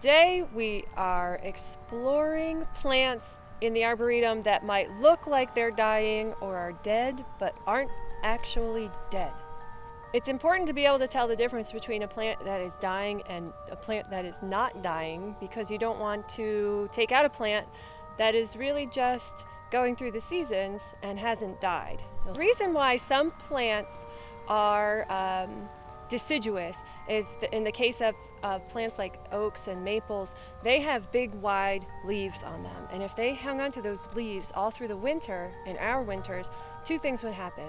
Today we are exploring plants in the Arboretum that might look like they're dying or are dead but aren't actually dead. It's important to be able to tell the difference between a plant that is dying and a plant that is not dying, because you don't want to take out a plant that is really just going through the seasons and hasn't died. The reason why some plants are deciduous is in the case of plants like oaks and maples, they have big wide leaves on them, and if they hung onto those leaves all through the winter, in our winters, two things would happen.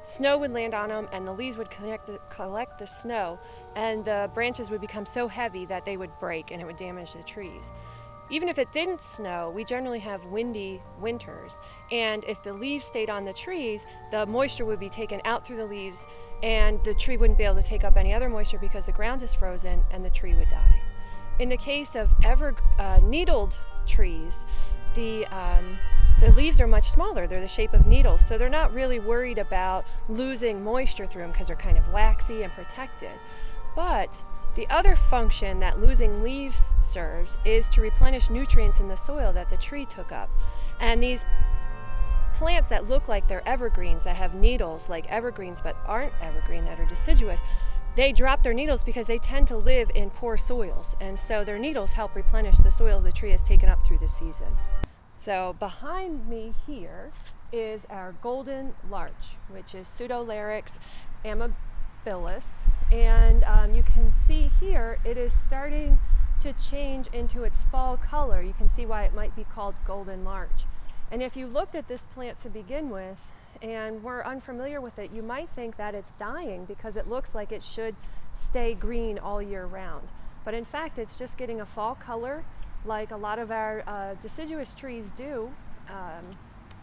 Snow would land on them and the leaves would collect the snow, and the branches would become so heavy that they would break and it would damage the trees. Even if it didn't snow, we generally have windy winters, and if the leaves stayed on the trees, the moisture would be taken out through the leaves and the tree wouldn't be able to take up any other moisture because the ground is frozen and the tree would die. In the case of needled trees, the leaves are much smaller. They're the shape of needles, so they're not really worried about losing moisture through them because they're kind of waxy and protected. But the other function that losing leaves serves is to replenish nutrients in the soil that the tree took up. And these plants that look like they're evergreens, that have needles like evergreens but aren't evergreen, that are deciduous, they drop their needles because they tend to live in poor soils, and so their needles help replenish the soil the tree has taken up through the season. So behind me here is our golden larch, which is Pseudolarix amabilis, and you can see here it is starting to change into its fall color. You can see why it might be called golden larch. And if you looked at this plant to begin with and were unfamiliar with it, you might think that it's dying because it looks like it should stay green all year round. But in fact, it's just getting a fall color like a lot of our deciduous trees do,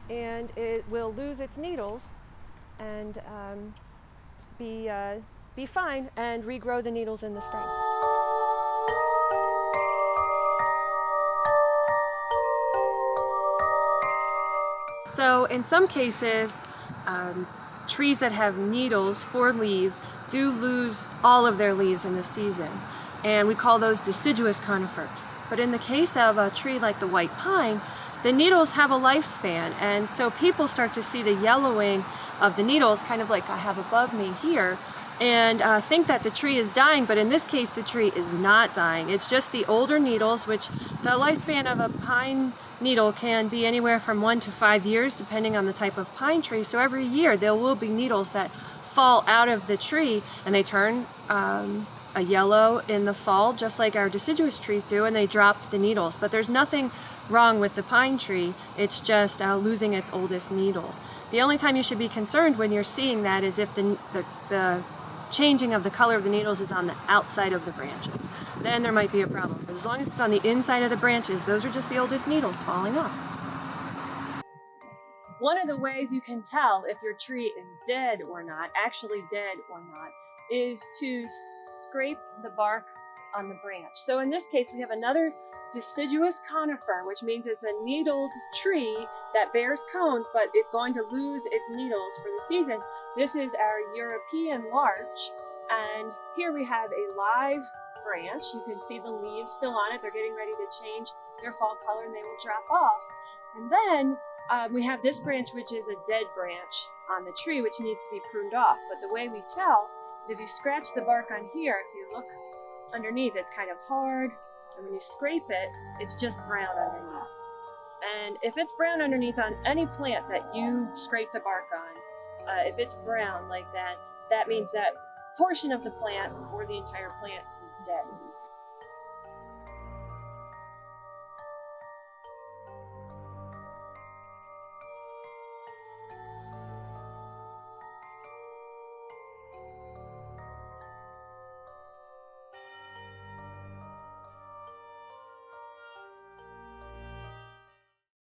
and it will lose its needles and be fine and regrow the needles in the spring. So in some cases, trees that have needles for leaves do lose all of their leaves in the season, and we call those deciduous conifers. But in the case of a tree like the white pine, the needles have a lifespan, and so people start to see the yellowing of the needles, kind of like I have above me here, and think that the tree is dying, but in this case the tree is not dying. It's just the older needles, which the lifespan of a pine needle can be anywhere from 1 to 5 years depending on the type of pine tree. So every year there will be needles that fall out of the tree and they turn a yellow in the fall, just like our deciduous trees do, and they drop the needles. But there's nothing wrong with the pine tree, it's just losing its oldest needles. The only time you should be concerned when you're seeing that is if the changing of the color of the needles is on the outside of the branches. Then there might be a problem. But as long as it's on the inside of the branches, those are just the oldest needles falling off. One of the ways you can tell if your tree is dead or not, actually dead or not, is to scrape the bark on the branch. So in this case, we have another deciduous conifer, which means it's a needled tree that bears cones, but it's going to lose its needles for the season. This is our European larch, and here we have a live branch. You can see the leaves still on it. They're getting ready to change their fall color and they will drop off. And then we have this branch, which is a dead branch on the tree, which needs to be pruned off. But the way we tell is if you scratch the bark on here, if you look underneath, it's kind of hard, and when you scrape it, it's just brown underneath. And if it's brown underneath on any plant that you scrape the bark on, if it's brown like that, that means that portion of the plant or the entire plant is dead.